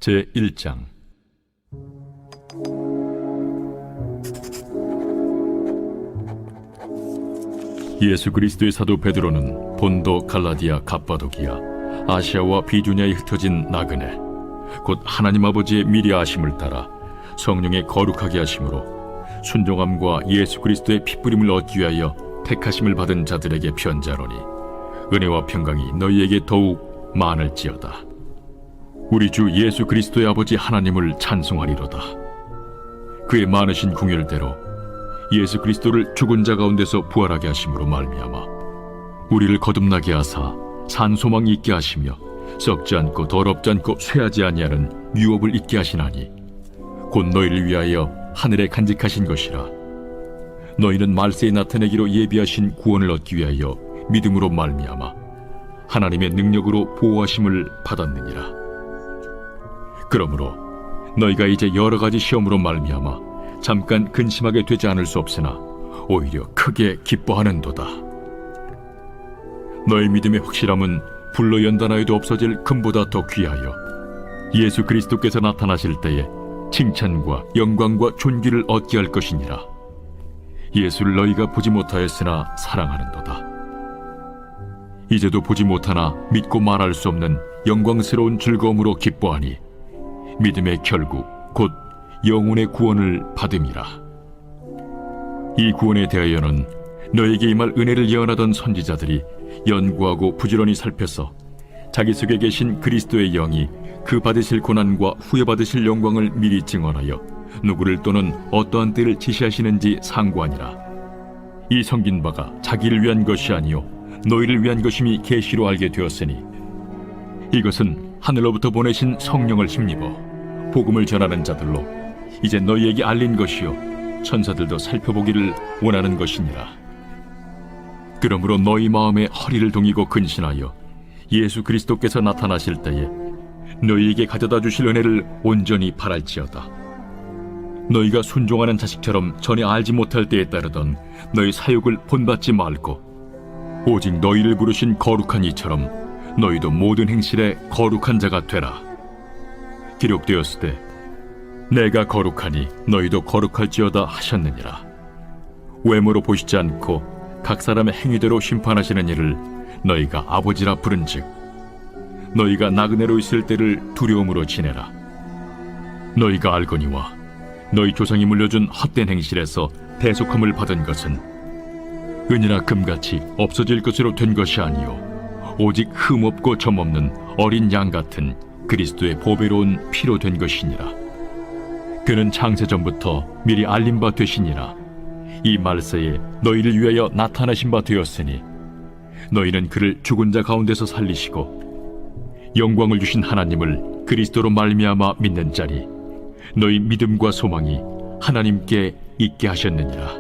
제1장. 예수 그리스도의 사도 베드로는 본도, 갈라디아, 갑바도기아, 아시아와 비두냐에 흩어진 나그네, 곧 하나님 아버지의 미리 아심을 따라 성령의 거룩하게 하심으로 순종함과 예수 그리스도의 핏부림을 얻기 위하여 택하심을 받은 자들에게 편지하노니, 은혜와 평강이 너희에게 더욱 많을지어다. 우리 주 예수 그리스도의 아버지 하나님을 찬송하리로다. 그의 많으신 궁율대로 예수 그리스도를 죽은 자 가운데서 부활하게 하심으로 말미암아 우리를 거듭나게 하사 산 소망이 있게 하시며 썩지 않고 더럽지 않고 쇠하지 아니하는 유업을 있게 하시나니, 곧 너희를 위하여 하늘에 간직하신 것이라. 너희는 말세에 나타내기로 예비하신 구원을 얻기 위하여 믿음으로 말미암아 하나님의 능력으로 보호하심을 받았느니라. 그러므로 너희가 이제 여러 가지 시험으로 말미암아 잠깐 근심하게 되지 않을 수 없으나 오히려 크게 기뻐하는도다. 너희 믿음의 확실함은 불로 연단하여도 없어질 금보다 더 귀하여 예수 그리스도께서 나타나실 때에 칭찬과 영광과 존귀를 얻게 할 것이니라. 예수를 너희가 보지 못하였으나 사랑하는도다. 이제도 보지 못하나 믿고 말할 수 없는 영광스러운 즐거움으로 기뻐하니 믿음의 결국 곧 영혼의 구원을 받음이라. 이 구원에 대하여는 너에게 임할 은혜를 예언하던 선지자들이 연구하고 부지런히 살펴서 자기 속에 계신 그리스도의 영이 그 받으실 고난과 후에 받으실 영광을 미리 증언하여 누구를 또는 어떠한 때를 지시하시는지 상고하니라. 이 섬긴 바가 자기를 위한 것이 아니요 너희를 위한 것임이 계시로 알게 되었으니, 이것은 하늘로부터 보내신 성령을 힘입어 복음을 전하는 자들로 이제 너희에게 알린 것이요 천사들도 살펴보기를 원하는 것이니라. 그러므로 너희 마음에 허리를 동이고 근신하여 예수 그리스도께서 나타나실 때에 너희에게 가져다 주실 은혜를 온전히 바랄지어다. 너희가 순종하는 자식처럼 전에 알지 못할 때에 따르던 너희 사욕을 본받지 말고 오직 너희를 부르신 거룩한 이처럼 너희도 모든 행실에 거룩한 자가 되라. 기록되었으되 내가 거룩하니 너희도 거룩할지어다 하셨느니라. 외모로 보시지 않고 각 사람의 행위대로 심판하시는 이를 너희가 아버지라 부른즉, 너희가 나그네로 있을 때를 두려움으로 지내라. 너희가 알거니와 너희 조상이 물려준 헛된 행실에서 대속함을 받은 것은 은이나 금같이 없어질 것으로 된 것이 아니요 오직 흠없고 점없는 어린 양 같은 그리스도의 보배로운 피로 된 것이니라. 그는 창세전부터 미리 알린 바 되시니라. 이 말세에 너희를 위하여 나타나신 바 되었으니, 너희는 그를 죽은 자 가운데서 살리시고 영광을 주신 하나님을 그리스도로 말미암아 믿는 자니 너희 믿음과 소망이 하나님께 있게 하셨느니라.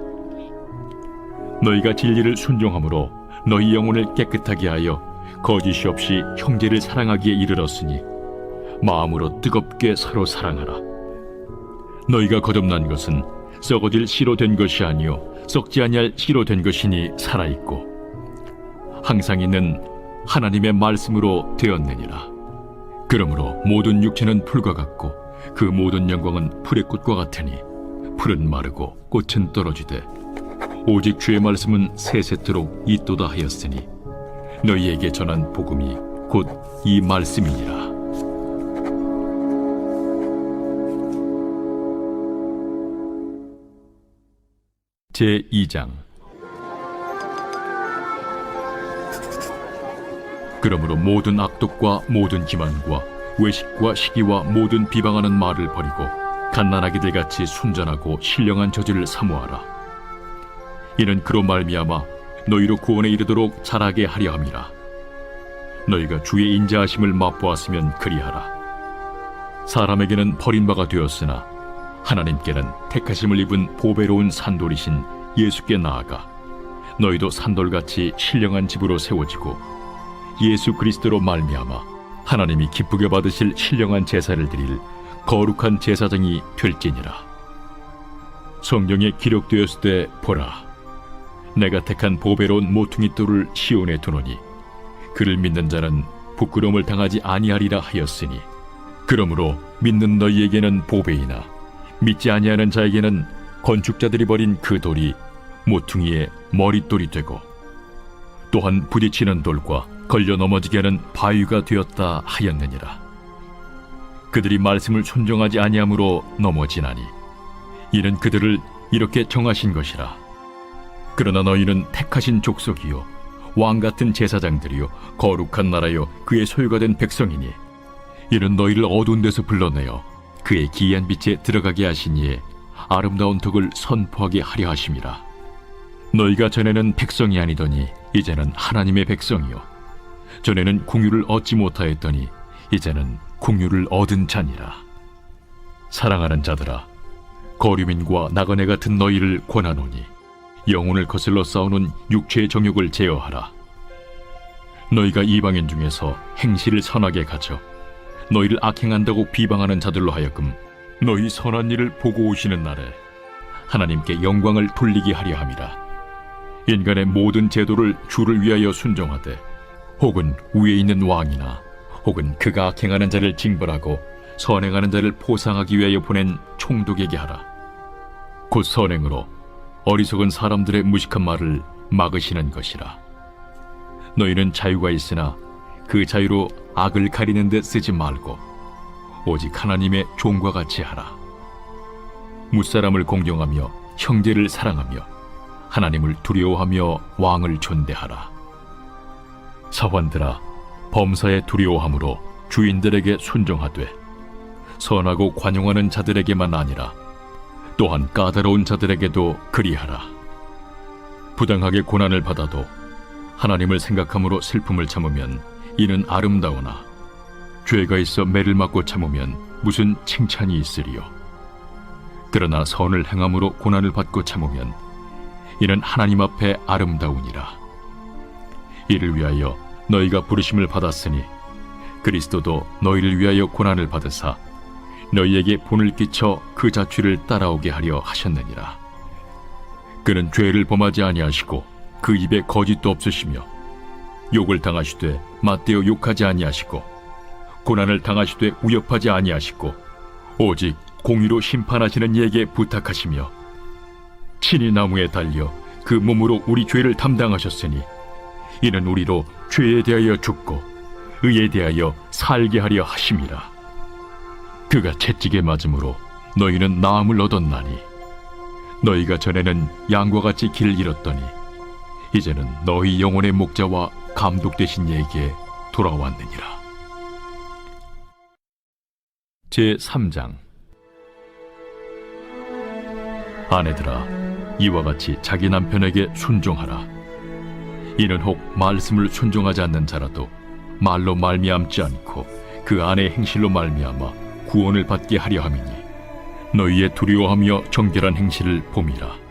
너희가 진리를 순종함으로 너희 영혼을 깨끗하게 하여 거짓이 없이 형제를 사랑하기에 이르렀으니 마음으로 뜨겁게 서로 사랑하라. 너희가 거듭난 것은 썩어질 씨로 된 것이 아니요 썩지 아니할 씨로 된 것이니 살아있고 항상 있는 하나님의 말씀으로 되었느니라. 그러므로 모든 육체는 풀과 같고 그 모든 영광은 풀의 꽃과 같으니 풀은 마르고 꽃은 떨어지되 오직 주의 말씀은 세세토록 있도다 하였으니 너희에게 전한 복음이 곧 이 말씀이니라. 제2장. 그러므로 모든 악독과 모든 기만과 외식과 시기와 모든 비방하는 말을 버리고 갓난아기들 같이 순전하고 신령한 저주를 사모하라. 이는 그로 말미암아 너희로 구원에 이르도록 자라게 하려 함이라. 너희가 주의 인자하심을 맛보았으면 그리하라. 사람에게는 버림바가 되었으나 하나님께는 택하심을 입은 보배로운 산돌이신 예수께 나아가 너희도 산돌같이 신령한 집으로 세워지고 예수 그리스도로 말미암아 하나님이 기쁘게 받으실 신령한 제사를 드릴 거룩한 제사장이 될지니라. 성경에 기록되었을 때 보라, 내가 택한 보배로운 모퉁이 돌을 시온에 두노니 그를 믿는 자는 부끄러움을 당하지 아니하리라 하였으니, 그러므로 믿는 너희에게는 보배이나 믿지 아니하는 자에게는 건축자들이 버린 그 돌이 모퉁이의 머릿돌이 되고 또한 부딪히는 돌과 걸려 넘어지게 하는 바위가 되었다 하였느니라. 그들이 말씀을 순종하지 아니함으로 넘어지나니 이는 그들을 이렇게 정하신 것이라. 그러나 너희는 택하신 족속이요 왕같은 제사장들이요 거룩한 나라요 그의 소유가 된 백성이니 이는 너희를 어두운 데서 불러내어 그의 기이한 빛에 들어가게 하시니에 아름다운 덕을 선포하게 하려 하심이라. 너희가 전에는 백성이 아니더니 이제는 하나님의 백성이요 전에는 공유를 얻지 못하였더니 이제는 공유를 얻은 자니라. 사랑하는 자들아, 거류민과 나그네 같은 너희를 권하노니 영혼을 거슬러 싸우는 육체의 정욕을 제어하라. 너희가 이방인 중에서 행실을 선하게 가져 너희를 악행한다고 비방하는 자들로 하여금 너희 선한 일을 보고 오시는 날에 하나님께 영광을 돌리게 하려 함이라. 인간의 모든 제도를 주를 위하여 순종하되 혹은 위에 있는 왕이나 혹은 그가 악행하는 자를 징벌하고 선행하는 자를 보상하기 위하여 보낸 총독에게 하라. 곧 선행으로 어리석은 사람들의 무식한 말을 막으시는 것이라. 너희는 자유가 있으나 그 자유로 악을 가리는 데 쓰지 말고 오직 하나님의 종과 같이 하라. 무사람을 공경하며 형제를 사랑하며 하나님을 두려워하며 왕을 존대하라. 사환들아, 범사에 두려워함으로 주인들에게 순종하되 선하고 관용하는 자들에게만 아니라 또한 까다로운 자들에게도 그리하라. 부당하게 고난을 받아도 하나님을 생각함으로 슬픔을 참으면 이는 아름다우나 죄가 있어 매를 맞고 참으면 무슨 칭찬이 있으리요. 그러나 선을 행함으로 고난을 받고 참으면 이는 하나님 앞에 아름다우니라. 이를 위하여 너희가 부르심을 받았으니 그리스도도 너희를 위하여 고난을 받으사 너희에게 본을 끼쳐 그 자취를 따라오게 하려 하셨느니라. 그는 죄를 범하지 아니하시고 그 입에 거짓도 없으시며 욕을 당하시되 맞대어 욕하지 아니하시고 고난을 당하시되 위협하지 아니하시고 오직 공의로 심판하시는 이에게 부탁하시며 친히 나무에 달려 그 몸으로 우리 죄를 담당하셨으니 이는 우리로 죄에 대하여 죽고 의에 대하여 살게 하려 하심이라. 그가 채찍에 맞음으로 너희는 나음을 얻었나니 너희가 전에는 양과 같이 길을 잃었더니 이제는 너희 영혼의 목자와 감독 되신 이에게 돌아왔느니라. 제3장. 아내들아, 이와 같이 자기 남편에게 순종하라. 이는 혹 말씀을 순종하지 않는 자라도 말로 말미암지 않고 그 아내의 행실로 말미암아 구원을 받게 하려 함이니 너희의 두려워하며 정결한 행실을 봄이라.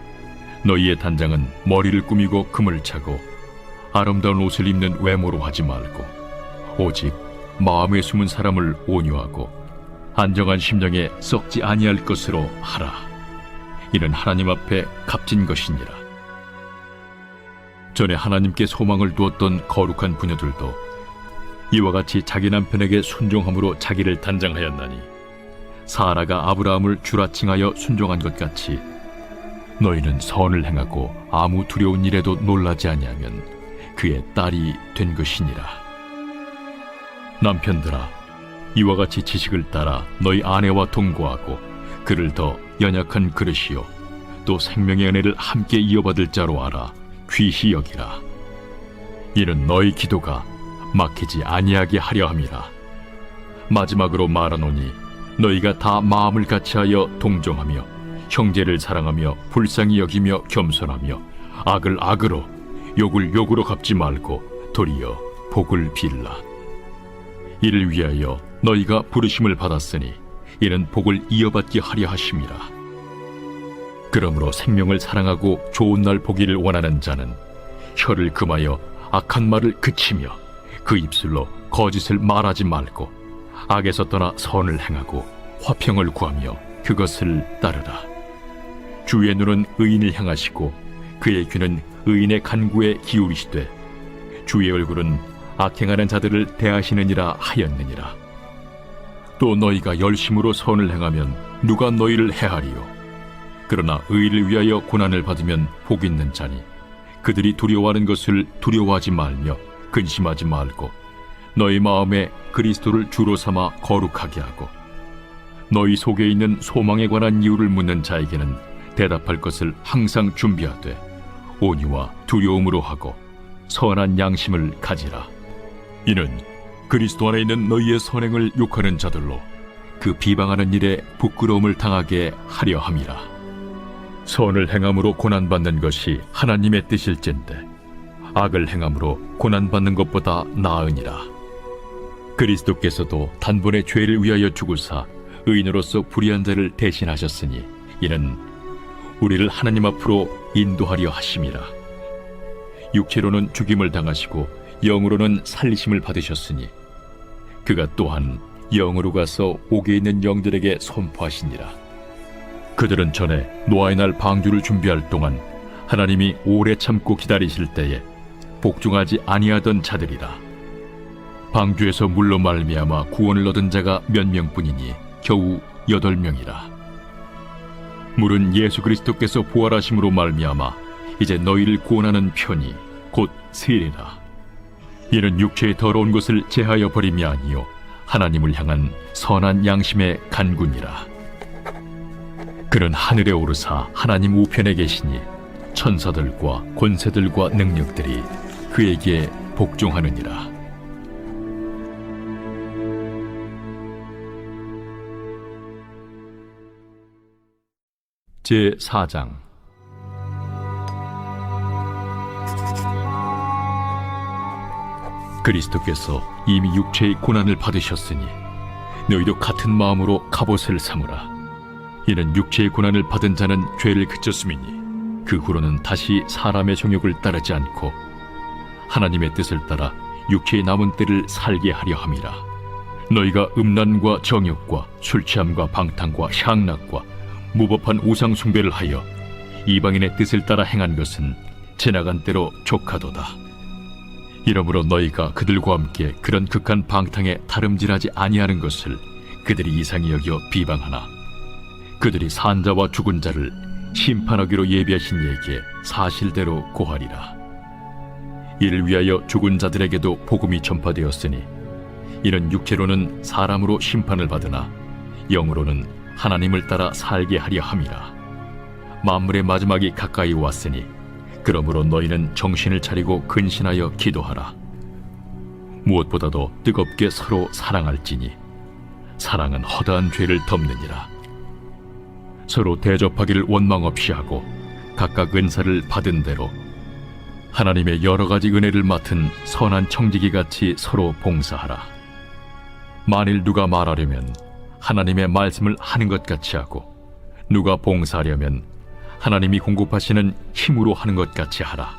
너희의 단장은 머리를 꾸미고 금을 차고 아름다운 옷을 입는 외모로 하지 말고 오직 마음에 숨은 사람을 온유하고 안정한 심령에 썩지 아니할 것으로 하라. 이는 하나님 앞에 값진 것이니라. 전에 하나님께 소망을 두었던 거룩한 부녀들도 이와 같이 자기 남편에게 순종함으로 자기를 단장하였나니 사라가 아브라함을 주라칭하여 순종한 것 같이 너희는 선을 행하고 아무 두려운 일에도 놀라지 아니하면 그의 딸이 된 것이니라. 남편들아, 이와 같이 지식을 따라 너희 아내와 동거하고 그를 더 연약한 그릇이요 또 생명의 은혜를 함께 이어받을 자로 알아 귀히 여기라. 이는 너희 기도가 막히지 아니하게 하려 함이라. 마지막으로 말하노니 너희가 다 마음을 같이하여 동정하며 형제를 사랑하며 불쌍히 여기며 겸손하며 악을 악으로 욕을 욕으로 갚지 말고 도리어 복을 빌라. 이를 위하여 너희가 부르심을 받았으니 이는 복을 이어받게 하려 하심이라. 그러므로 생명을 사랑하고 좋은 날 보기를 원하는 자는 혀를 금하여 악한 말을 그치며 그 입술로 거짓을 말하지 말고 악에서 떠나 선을 행하고 화평을 구하며 그것을 따르라. 주의 눈은 의인을 향하시고 그의 귀는 의인의 간구에 기울이시되 주의 얼굴은 악행하는 자들을 대하시느니라 하였느니라. 또 너희가 열심으로 선을 행하면 누가 너희를 해하리요? 그러나 의를 위하여 고난을 받으면 복 있는 자니 그들이 두려워하는 것을 두려워하지 말며 근심하지 말고 너희 마음에 그리스도를 주로 삼아 거룩하게 하고 너희 속에 있는 소망에 관한 이유를 묻는 자에게는 대답할 것을 항상 준비하되 온유와 두려움으로 하고 선한 양심을 가지라. 이는 그리스도 안에 있는 너희의 선행을 욕하는 자들로 그 비방하는 일에 부끄러움을 당하게 하려 함이라. 선을 행함으로 고난받는 것이 하나님의 뜻일진데 악을 행함으로 고난받는 것보다 나으니라. 그리스도께서도 단번에 죄를 위하여 죽으사 의인으로서 불의한 자를 대신하셨으니 이는 우리를 하나님 앞으로 인도하려 하심이라. 육체로는 죽임을 당하시고 영으로는 살리심을 받으셨으니 그가 또한 영으로 가서 옥에 있는 영들에게 선포하시니라. 그들은 전에 노아의 날 방주를 준비할 동안 하나님이 오래 참고 기다리실 때에 복종하지 아니하던 자들이라. 방주에서 물로 말미암아 구원을 얻은 자가 몇 명뿐이니 겨우 8명이라. 물은 예수 그리스도께서 부활하심으로 말미암아 이제 너희를 구원하는 편이 곧 세례라. 이는 육체의 더러운 것을 제하여 버림이 아니요 하나님을 향한 선한 양심의 간구니라. 그는 하늘에 오르사 하나님 우편에 계시니 천사들과 권세들과 능력들이 그에게 복종하느니라. 제4장. 그리스도께서 이미 육체의 고난을 받으셨으니 너희도 같은 마음으로 갑옷을 삼으라. 이는 육체의 고난을 받은 자는 죄를 그쳤음이니 그 후로는 다시 사람의 정욕을 따르지 않고 하나님의 뜻을 따라 육체의 남은 때를 살게 하려 함이라. 너희가 음란과 정욕과 술취함과 방탕과 향락과 무법한 우상 숭배를 하여 이방인의 뜻을 따라 행한 것은 지나간 때로 족하도다. 이러므로 너희가 그들과 함께 그런 극한 방탕에 다름질하지 아니하는 것을 그들이 이상히 여겨 비방하나 그들이 산자와 죽은 자를 심판하기로 예비하신 이에게 사실대로 고하리라. 이를 위하여 죽은 자들에게도 복음이 전파되었으니 이는 육체로는 사람으로 심판을 받으나 영으로는 하나님을 따라 살게 하려 함이라. 만물의 마지막이 가까이 왔으니 그러므로 너희는 정신을 차리고 근신하여 기도하라. 무엇보다도 뜨겁게 서로 사랑할지니 사랑은 허다한 죄를 덮느니라. 서로 대접하기를 원망 없이 하고 각각 은사를 받은 대로 하나님의 여러 가지 은혜를 맡은 선한 청지기같이 서로 봉사하라. 만일 누가 말하려면 하나님의 말씀을 하는 것 같이 하고 누가 봉사하려면 하나님이 공급하시는 힘으로 하는 것 같이 하라.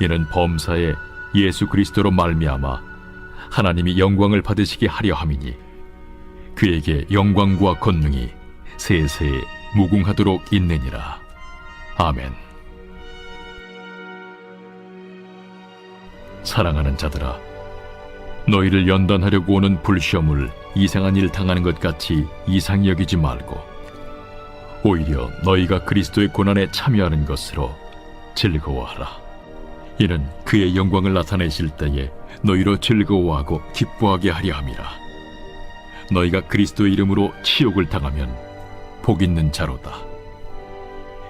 이는 범사에 예수 그리스도로 말미암아 하나님이 영광을 받으시게 하려 함이니 그에게 영광과 권능이 세세 무궁하도록 있느니라. 아멘. 사랑하는 자들아, 너희를 연단하려고 오는 불시험을 이상한 일 당하는 것 같이 이상히 여기지 말고 오히려 너희가 그리스도의 고난에 참여하는 것으로 즐거워하라. 이는 그의 영광을 나타내실 때에 너희로 즐거워하고 기뻐하게 하려 함이라. 너희가 그리스도의 이름으로 치욕을 당하면 복 있는 자로다.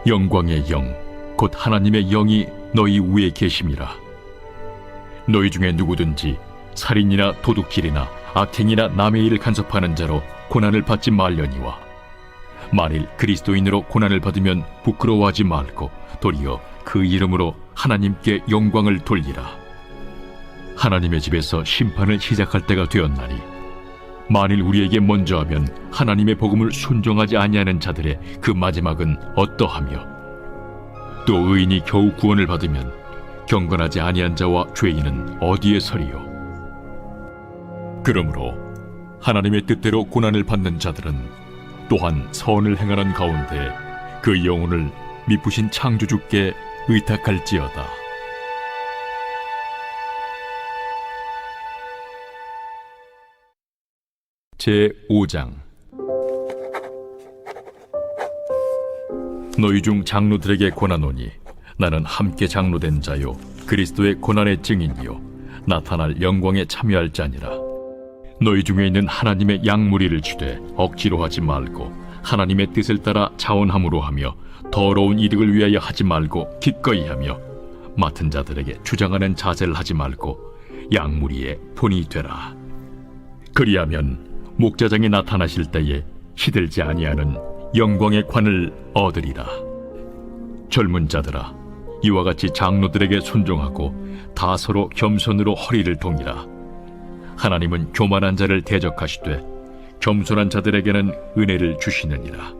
영광의 영, 곧 하나님의 영이 너희 위에 계심이라. 너희 중에 누구든지 살인이나 도둑질이나 악행이나 남의 일을 간섭하는 자로 고난을 받지 말려니와 만일 그리스도인으로 고난을 받으면 부끄러워하지 말고 도리어 그 이름으로 하나님께 영광을 돌리라. 하나님의 집에서 심판을 시작할 때가 되었나니 만일 우리에게 먼저 하면 하나님의 복음을 순종하지 아니하는 자들의 그 마지막은 어떠하며 또 의인이 겨우 구원을 받으면 경건하지 아니한 자와 죄인은 어디에 서리요? 그러므로 하나님의 뜻대로 고난을 받는 자들은 또한 선을 행하는 가운데 그 영혼을 미쁘신 창조주께 의탁할지어다. 제5장. 너희 중 장로들에게 권하노니 나는 함께 장로된 자요 그리스도의 고난의 증인이요 나타날 영광에 참여할 자니라. 너희 중에 있는 하나님의 양무리를 주되 억지로 하지 말고 하나님의 뜻을 따라 자원함으로 하며 더러운 이득을 위하여 하지 말고 기꺼이 하며 맡은 자들에게 주장하는 자세를 하지 말고 양무리의 본이 되라. 그리하면 목자장이 나타나실 때에 시들지 아니하는 영광의 관을 얻으리라. 젊은 자들아, 이와 같이 장로들에게 순종하고 다 서로 겸손으로 허리를 동이라. 하나님은 교만한 자를 대적하시되 겸손한 자들에게는 은혜를 주시느니라.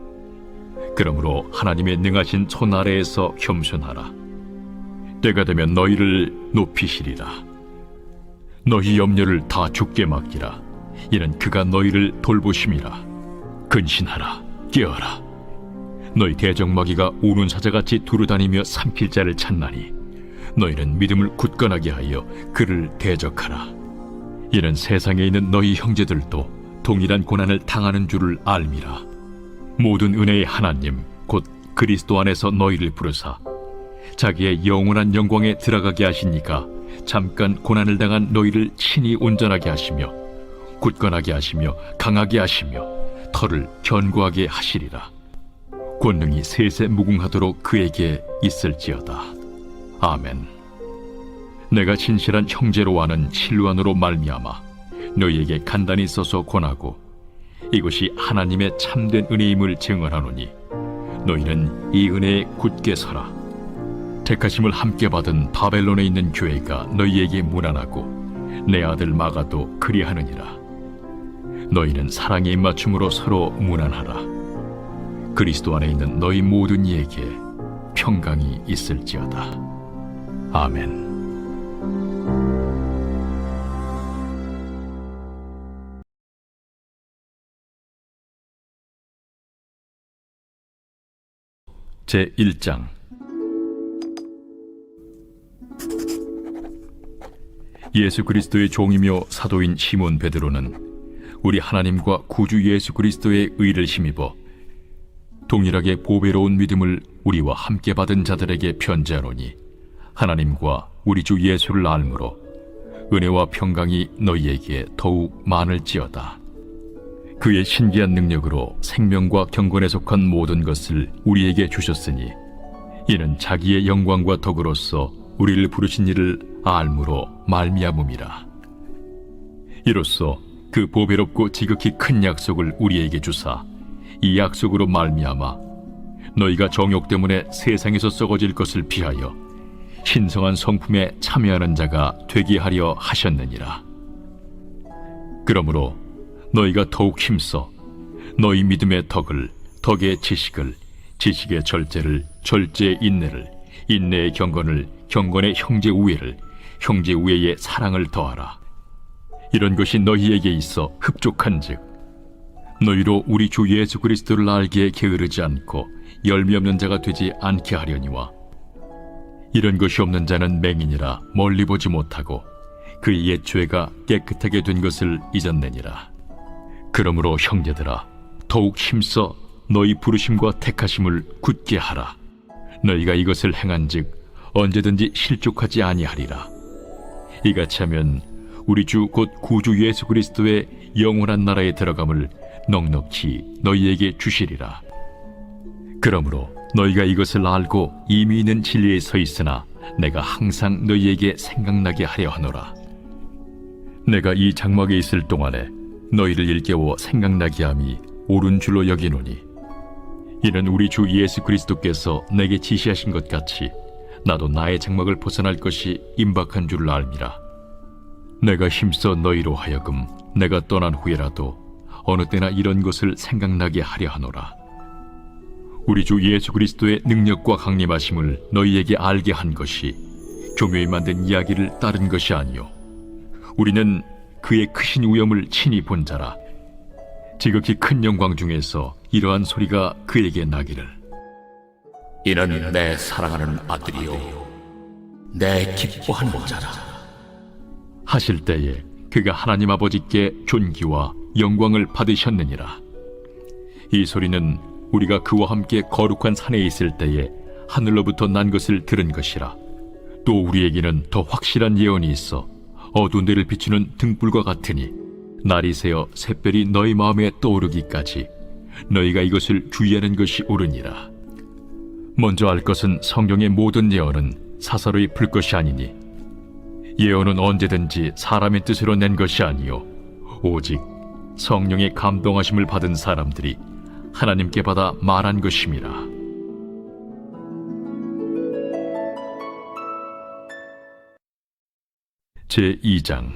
그러므로 하나님의 능하신 손 아래에서 겸손하라. 때가 되면 너희를 높이시리라. 너희 염려를 다 주께 맡기라. 이는 그가 너희를 돌보심이라. 근신하라. 깨어라. 너희 대적마귀가 우는 사자같이 두루다니며 삼킬 자를 찾나니 너희는 믿음을 굳건하게 하여 그를 대적하라. 이는 세상에 있는 너희 형제들도 동일한 고난을 당하는 줄을 알미라. 모든 은혜의 하나님 곧 그리스도 안에서 너희를 부르사 자기의 영원한 영광에 들어가게 하시니까 잠깐 고난을 당한 너희를 친히 온전하게 하시며 굳건하게 하시며 강하게 하시며 털을 견고하게 하시리라. 권능이 세세 무궁하도록 그에게 있을지어다. 아멘. 내가 진실한 형제로 아는 실루안으로 말미암아 너희에게 간단히 써서 권하고 이것이 하나님의 참된 은혜임을 증언하노니 너희는 이 은혜에 굳게 서라. 택하심을 함께 받은 바벨론에 있는 교회가 너희에게 무난하고 내 아들 마가도 그리하느니라. 너희는 사랑의 입맞춤으로 서로 무난하라. 그리스도 안에 있는 너희 모든 이에게 평강이 있을지어다. 아멘. 제1장. 예수 그리스도의 종이며 사도인 시몬 베드로는 우리 하나님과 구주 예수 그리스도의 의를 힘입어 동일하게 보배로운 믿음을 우리와 함께 받은 자들에게 편지하노니 하나님과 우리 주 예수를 알므로 은혜와 평강이 너희에게 더욱 많을지어다. 그의 신기한 능력으로 생명과 경건에 속한 모든 것을 우리에게 주셨으니 이는 자기의 영광과 덕으로서 우리를 부르신 이를 알므로 말미암음이라. 이로써 그 보배롭고 지극히 큰 약속을 우리에게 주사 이 약속으로 말미암아 너희가 정욕 때문에 세상에서 썩어질 것을 피하여 신성한 성품에 참여하는 자가 되게 하려 하셨느니라. 그러므로 너희가 더욱 힘써 너희 믿음의 덕을, 덕의 지식을, 지식의 절제를, 절제의 인내를, 인내의 경건을, 경건의 형제 우애를, 형제 우애의 사랑을 더하라. 이런 것이 너희에게 있어 흡족한즉 너희로 우리 주 예수 그리스도를 알기에 게으르지 않고 열미 없는 자가 되지 않게 하려니와 이런 것이 없는 자는 맹인이라 멀리 보지 못하고 그의 옛 죄가 깨끗하게 된 것을 잊었느니라. 그러므로 형제들아 더욱 힘써 너희 부르심과 택하심을 굳게 하라. 너희가 이것을 행한즉 언제든지 실족하지 아니하리라. 이같이 하면 우리 주 곧 구주 예수 그리스도의 영원한 나라에 들어감을 넉넉히 너희에게 주시리라. 그러므로 너희가 이것을 알고 이미 있는 진리에 서 있으나 내가 항상 너희에게 생각나게 하려 하노라. 내가 이 장막에 있을 동안에 너희를 일깨워 생각나게 함이 옳은 줄로 여기노니 이는 우리 주 예수 그리스도께서 내게 지시하신 것 같이 나도 나의 장막을 벗어날 것이 임박한 줄을 알미라. 내가 힘써 너희로 하여금 내가 떠난 후에라도 어느 때나 이런 것을 생각나게 하려 하노라. 우리 주 예수 그리스도의 능력과 강림하심을 너희에게 알게 한 것이 교묘히 만든 이야기를 따른 것이 아니요 우리는 그의 크신 위엄을 친히 본 자라. 지극히 큰 영광 중에서 이러한 소리가 그에게 나기를 이는 내 사랑하는 아들이요 내 기뻐하는 자라 하실 때에 그가 하나님 아버지께 존귀와 영광을 받으셨느니라. 이 소리는 우리가 그와 함께 거룩한 산에 있을 때에 하늘로부터 난 것을 들은 것이라. 또 우리에게는 더 확실한 예언이 있어 어두운 데를 비추는 등불과 같으니 날이 새어 샛별이 너희 마음에 떠오르기까지 너희가 이것을 주의하는 것이 옳으니라. 먼저 알 것은 성경의 모든 예언은 사사로이 풀 것이 아니니 예언은 언제든지 사람의 뜻으로 낸 것이 아니요 오직 성령의 감동하심을 받은 사람들이 하나님께 받아 말한 것임이라. 제2장.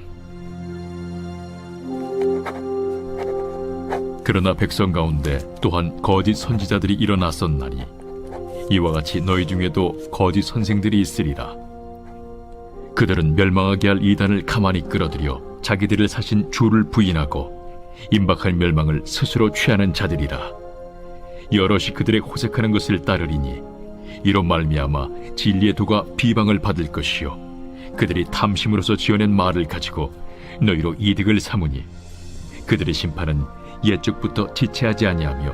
그러나 백성 가운데 또한 거짓 선지자들이 일어났었나니 이와 같이 너희 중에도 거짓 선생들이 있으리라. 그들은 멸망하게 할 이단을 가만히 끌어들여 자기들을 사신 주를 부인하고 임박할 멸망을 스스로 취하는 자들이라. 여럿이 그들의 호색하는 것을 따르리니 이로 말미암아 진리의 도가 비방을 받을 것이요 그들이 탐심으로서 지어낸 말을 가지고 너희로 이득을 삼으니 그들의 심판은 옛적부터 지체하지 아니하며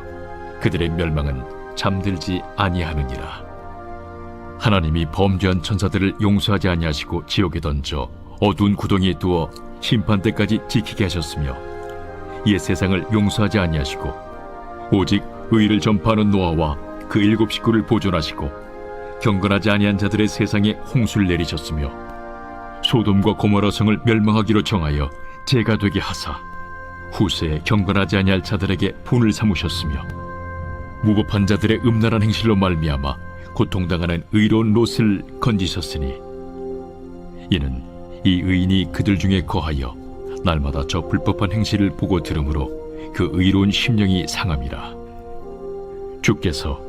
그들의 멸망은 잠들지 아니하느니라. 하나님이 범죄한 천사들을 용서하지 아니하시고 지옥에 던져 어두운 구덩이에 두어 심판 때까지 지키게 하셨으며 옛 세상을 용서하지 아니하시고 오직 의를 전파하는 노아와 그 7 식구를 보존하시고 경건하지 아니한 자들의 세상에 홍수를 내리셨으며 소돔과 고모라 성을 멸망하기로 정하여 재가 되게 하사 후세에 경건하지 아니할 자들에게 분을 삼으셨으며 무법한 자들의 음란한 행실로 말미암아 고통당하는 의로운 롯을 건지셨으니 이는 이 의인이 그들 중에 거하여 날마다 저 불법한 행실을 보고 들으므로 그 의로운 심령이 상함이라. 주께서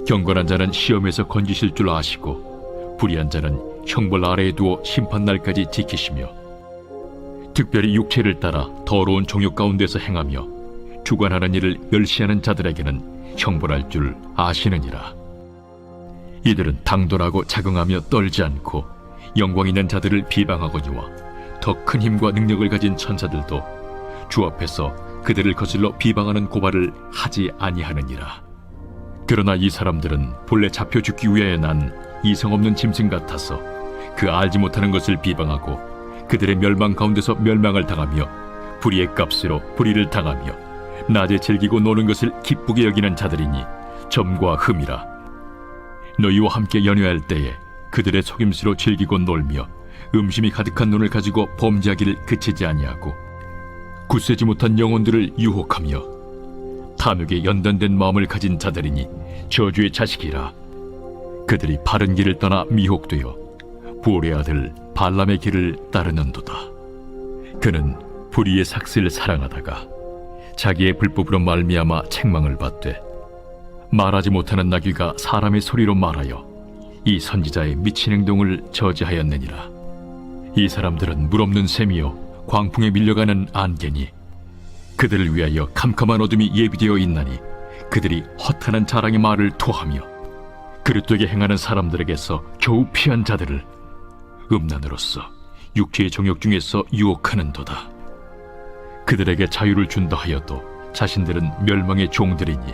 경건한 자는 시험에서 건지실 줄 아시고 불의한 자는 형벌 아래에 두어 심판날까지 지키시며 특별히 육체를 따라 더러운 정욕 가운데서 행하며 주관하는 일을 멸시하는 자들에게는 형벌할 줄 아시느니라. 이들은 당돌하고 자긍하며 떨지 않고 영광 있는 자들을 비방하거니와 더 큰 힘과 능력을 가진 천사들도 주 앞에서 그들을 거슬러 비방하는 고발을 하지 아니하느니라. 그러나 이 사람들은 본래 잡혀 죽기 위하여 난 이성 없는 짐승 같아서 그 알지 못하는 것을 비방하고 그들의 멸망 가운데서 멸망을 당하며 불의의 값으로 불의를 당하며 낮에 즐기고 노는 것을 기쁘게 여기는 자들이니 점과 흠이라. 너희와 함께 연회할 때에 그들의 속임수로 즐기고 놀며 음심이 가득한 눈을 가지고 범죄하기를 그치지 아니하고 굳세지 못한 영혼들을 유혹하며 탐욕에 연단된 마음을 가진 자들이니 저주의 자식이라. 그들이 바른 길을 떠나 미혹되어 보올의 아들 발람의 길을 따르는도다. 그는 불의의 삭슬을 사랑하다가 자기의 불법으로 말미암아 책망을 받되 말하지 못하는 나귀가 사람의 소리로 말하여 이 선지자의 미친 행동을 저지하였느니라. 이 사람들은 물없는 샘이요 광풍에 밀려가는 안개니 그들을 위하여 캄캄한 어둠이 예비되어 있나니 그들이 허탄한 자랑의 말을 토하며 그릇되게 행하는 사람들에게서 겨우 피한 자들을 음란으로서 육체의 정욕 중에서 유혹하는도다. 그들에게 자유를 준다 하여도 자신들은 멸망의 종들이니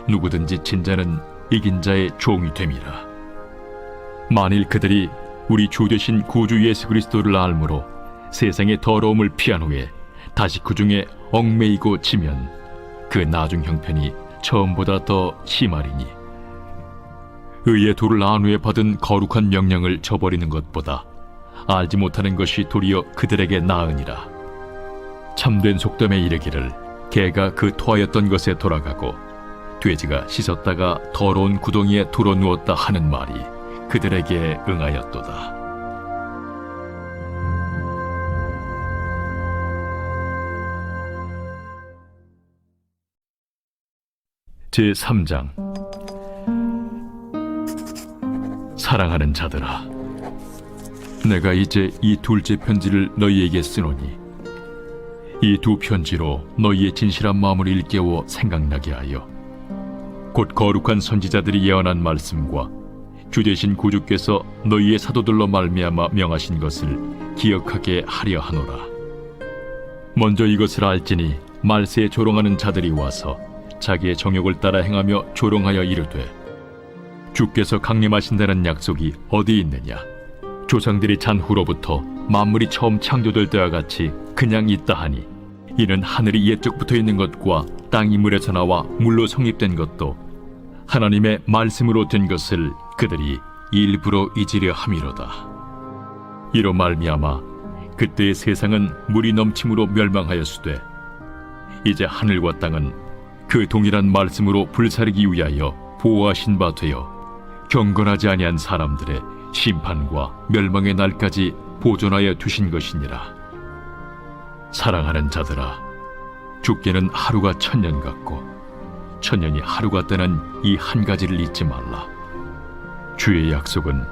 누구든지 진자는 이긴 자의 종이 됨이라. 만일 그들이 우리 주 되신 구주 예수 그리스도를 알므로 세상의 더러움을 피한 후에 다시 그 중에 얽매이고 지면 그 나중 형편이 처음보다 더 심하리니 의의 도를 안 후에 받은 거룩한 명령을 저버리는 것보다 알지 못하는 것이 도리어 그들에게 나으니라. 참된 속담에 이르기를 개가 그 토하였던 것에 돌아가고 돼지가 씻었다가 더러운 구덩이에 들어 누웠다 하는 말이 그들에게 응하였도다. 제3장. 사랑하는 자들아, 내가 이제 이 둘째 편지를 너희에게 쓰노니 이 두 편지로 너희의 진실한 마음을 일깨워 생각나게 하여 곧 거룩한 선지자들이 예언한 말씀과 주 되신 구주께서 너희의 사도들로 말미암아 명하신 것을 기억하게 하려 하노라. 먼저 이것을 알지니 말세에 조롱하는 자들이 와서 자기의 정욕을 따라 행하며 조롱하여 이르되 주께서 강림하신다는 약속이 어디 있느냐? 조상들이 잔 후로부터 만물이 처음 창조될 때와 같이 그냥 있다 하니 이는 하늘이 옛적부터 있는 것과 땅이 물에서 나와 물로 성립된 것도 하나님의 말씀으로 된 것을 그들이 일부러 잊으려 함이로다. 이로 말미암아 그때의 세상은 물이 넘침으로 멸망하였으되 이제 하늘과 땅은 그 동일한 말씀으로 불사르기 위하여 보호하신 바 되어 경건하지 아니한 사람들의 심판과 멸망의 날까지 보존하여 두신 것이니라. 사랑하는 자들아, 주께는 하루가 천년 같고 천년이 하루 같다는 이 한 가지를 잊지 말라. 주의 약속은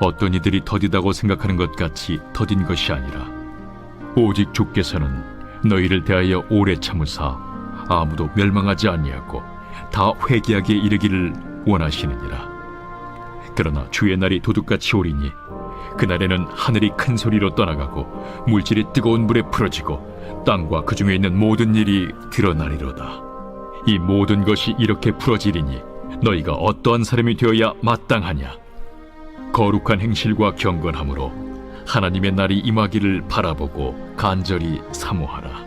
어떤 이들이 더디다고 생각하는 것 같이 더딘 것이 아니라 오직 주께서는 너희를 대하여 오래 참으사 아무도 멸망하지 아니하고 다 회개하게 이르기를 원하시느니라. 그러나 주의 날이 도둑같이 오리니 그날에는 하늘이 큰 소리로 떠나가고 물질이 뜨거운 불에 풀어지고 땅과 그 중에 있는 모든 일이 드러나리로다. 이 모든 것이 이렇게 풀어지리니 너희가 어떠한 사람이 되어야 마땅하냐? 거룩한 행실과 경건함으로 하나님의 날이 임하기를 바라보고 간절히 사모하라.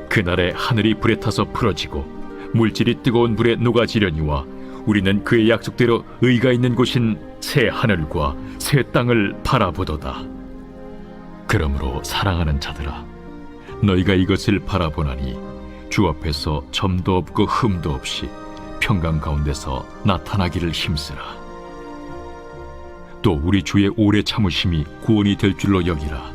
그날에 하늘이 불에 타서 풀어지고 물질이 뜨거운 불에 녹아지려니와 우리는 그의 약속대로 의가 있는 곳인 새 하늘과 새 땅을 바라보도다. 그러므로 사랑하는 자들아, 너희가 이것을 바라보나니 주 앞에서 점도 없고 흠도 없이 평강 가운데서 나타나기를 힘쓰라. 또 우리 주의 오래 참으심이 구원이 될 줄로 여기라.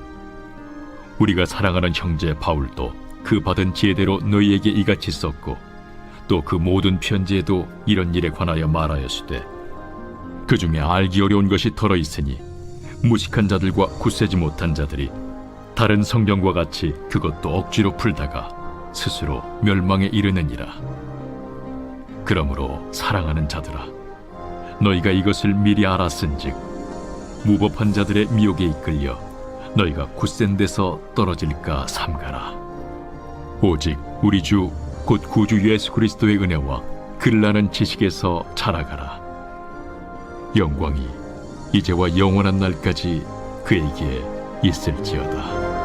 우리가 사랑하는 형제 바울도 그 받은 지혜대로 너희에게 이같이 썼고 또 그 모든 편지에도 이런 일에 관하여 말하였으되 그 중에 알기 어려운 것이 덜어 있으니 무식한 자들과 굳세지 못한 자들이 다른 성경과 같이 그것도 억지로 풀다가 스스로 멸망에 이르느니라. 그러므로 사랑하는 자들아, 너희가 이것을 미리 알았은즉 무법한 자들의 미혹에 이끌려 너희가 굳센 데서 떨어질까 삼가라. 오직 우리 주 곧 구주 예수 그리스도의 은혜와 그를 아는 지식에서 자라가라. 영광이 이제와 영원한 날까지 그에게 있을지어다.